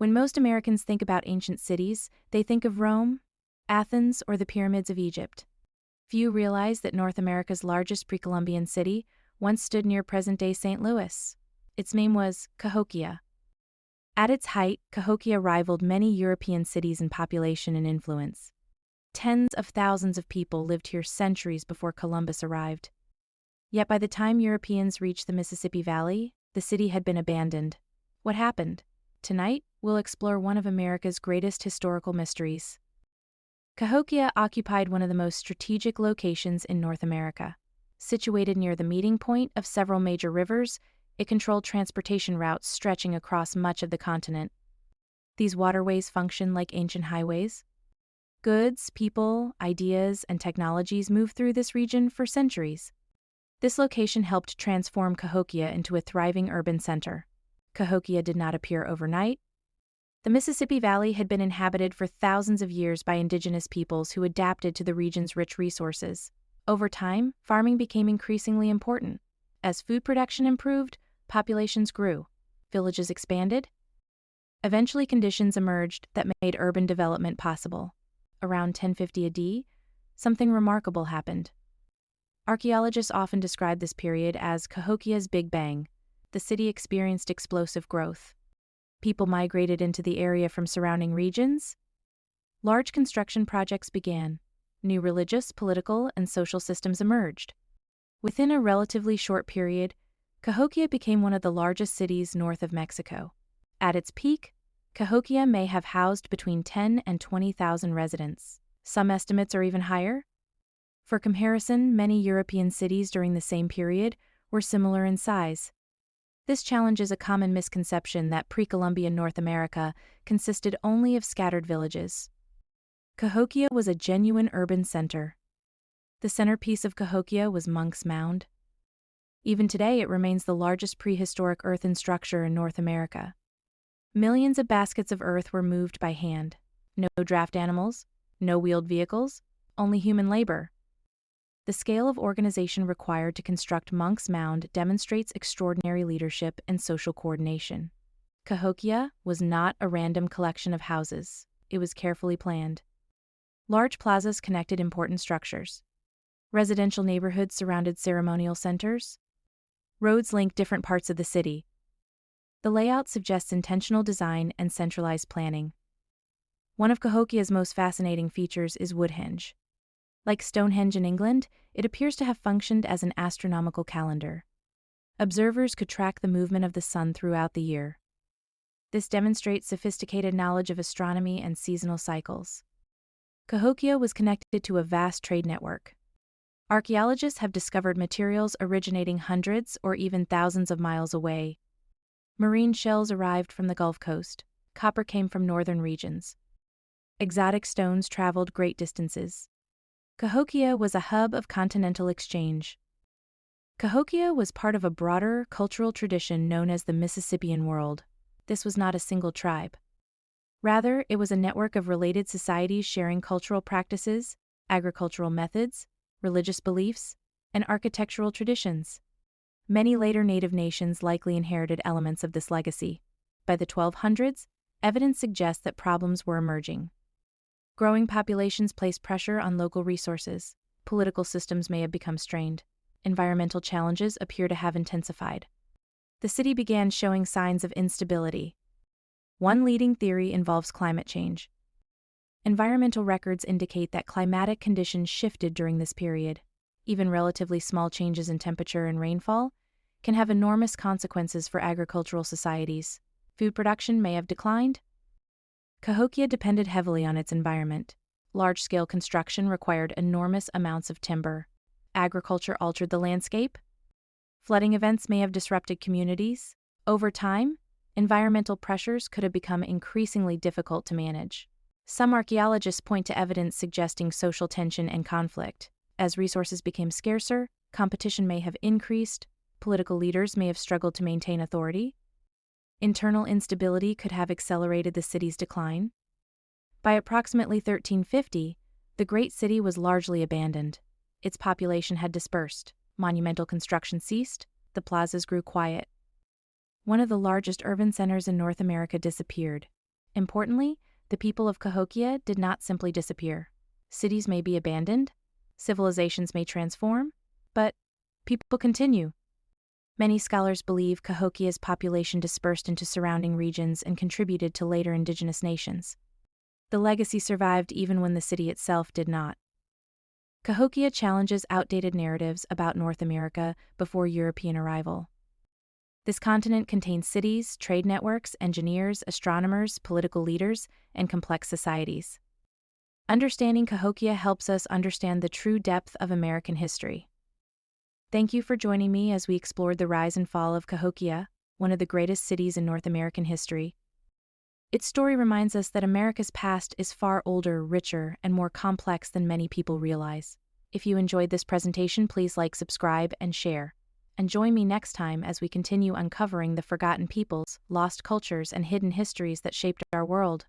When most Americans think about ancient cities, they think of Rome, Athens, or the pyramids of Egypt. Few realize that North America's largest pre-Columbian city once stood near present-day St. Louis. Its name was Cahokia. At its height, Cahokia rivaled many European cities in population and influence. Tens of thousands of people lived here centuries before Columbus arrived. Yet by the time Europeans reached the Mississippi Valley, the city had been abandoned. What happened? Tonight, we'll explore one of America's greatest historical mysteries. Cahokia occupied one of the most strategic locations in North America. Situated near the meeting point of several major rivers, it controlled transportation routes stretching across much of the continent. These waterways function like ancient highways. Goods, people, ideas, and technologies moved through this region for centuries. This location helped transform Cahokia into a thriving urban center. Cahokia did not appear overnight. The Mississippi Valley had been inhabited for thousands of years by indigenous peoples who adapted to the region's rich resources. Over time, farming became increasingly important. As food production improved, populations grew. Villages expanded. Eventually, conditions emerged that made urban development possible. Around 1050 AD, something remarkable happened. Archaeologists often describe this period as Cahokia's Big Bang. The city experienced explosive growth. People migrated into the area from surrounding regions. Large construction projects began. New religious, political, and social systems emerged. Within a relatively short period, Cahokia became one of the largest cities north of Mexico. At its peak, Cahokia may have housed between 10 and 20,000 residents. Some estimates are even higher. For comparison, many European cities during the same period were similar in size. This challenges a common misconception that pre-Columbian North America consisted only of scattered villages. Cahokia was a genuine urban center. The centerpiece of Cahokia was Monk's Mound. Even today, it remains the largest prehistoric earthen structure in North America. Millions of baskets of earth were moved by hand. No draft animals, no wheeled vehicles, only human labor. The scale of organization required to construct Monk's Mound demonstrates extraordinary leadership and social coordination. Cahokia was not a random collection of houses. It was carefully planned. Large plazas connected important structures. Residential neighborhoods surrounded ceremonial centers. Roads linked different parts of the city. The layout suggests intentional design and centralized planning. One of Cahokia's most fascinating features is Woodhenge. Like Stonehenge in England, it appears to have functioned as an astronomical calendar. Observers could track the movement of the sun throughout the year. This demonstrates sophisticated knowledge of astronomy and seasonal cycles. Cahokia was connected to a vast trade network. Archaeologists have discovered materials originating hundreds or even thousands of miles away. Marine shells arrived from the Gulf Coast. Copper came from northern regions. Exotic stones traveled great distances. Cahokia was a hub of continental exchange. Cahokia was part of a broader cultural tradition known as the Mississippian world. This was not a single tribe. Rather, it was a network of related societies sharing cultural practices, agricultural methods, religious beliefs, and architectural traditions. Many later native nations likely inherited elements of this legacy. By the 1200s, evidence suggests that problems were emerging. Growing populations placed pressure on local resources. Political systems may have become strained. Environmental challenges appear to have intensified. The city began showing signs of instability. One leading theory involves climate change. Environmental records indicate that climatic conditions shifted during this period. Even relatively small changes in temperature and rainfall can have enormous consequences for agricultural societies. Food production may have declined. Cahokia depended heavily on its environment. Large-scale construction required enormous amounts of timber. Agriculture altered the landscape. Flooding events may have disrupted communities. Over time, environmental pressures could have become increasingly difficult to manage. Some archaeologists point to evidence suggesting social tension and conflict. As resources became scarcer, competition may have increased. Political leaders may have struggled to maintain authority. Internal instability could have accelerated the city's decline. By approximately 1350, the great city was largely abandoned. Its population had dispersed. Monumental construction ceased. The plazas grew quiet. One of the largest urban centers in North America disappeared. Importantly, the people of Cahokia did not simply disappear. Cities may be abandoned, civilizations may transform, but people continue. Many scholars believe Cahokia's population dispersed into surrounding regions and contributed to later indigenous nations. The legacy survived even when the city itself did not. Cahokia challenges outdated narratives about North America before European arrival. This continent contains cities, trade networks, engineers, astronomers, political leaders, and complex societies. Understanding Cahokia helps us understand the true depth of American history. Thank you for joining me as we explored the rise and fall of Cahokia, one of the greatest cities in North American history. Its story reminds us that America's past is far older, richer, and more complex than many people realize. If you enjoyed this presentation, please like, subscribe, and share. And join me next time as we continue uncovering the forgotten peoples, lost cultures, and hidden histories that shaped our world.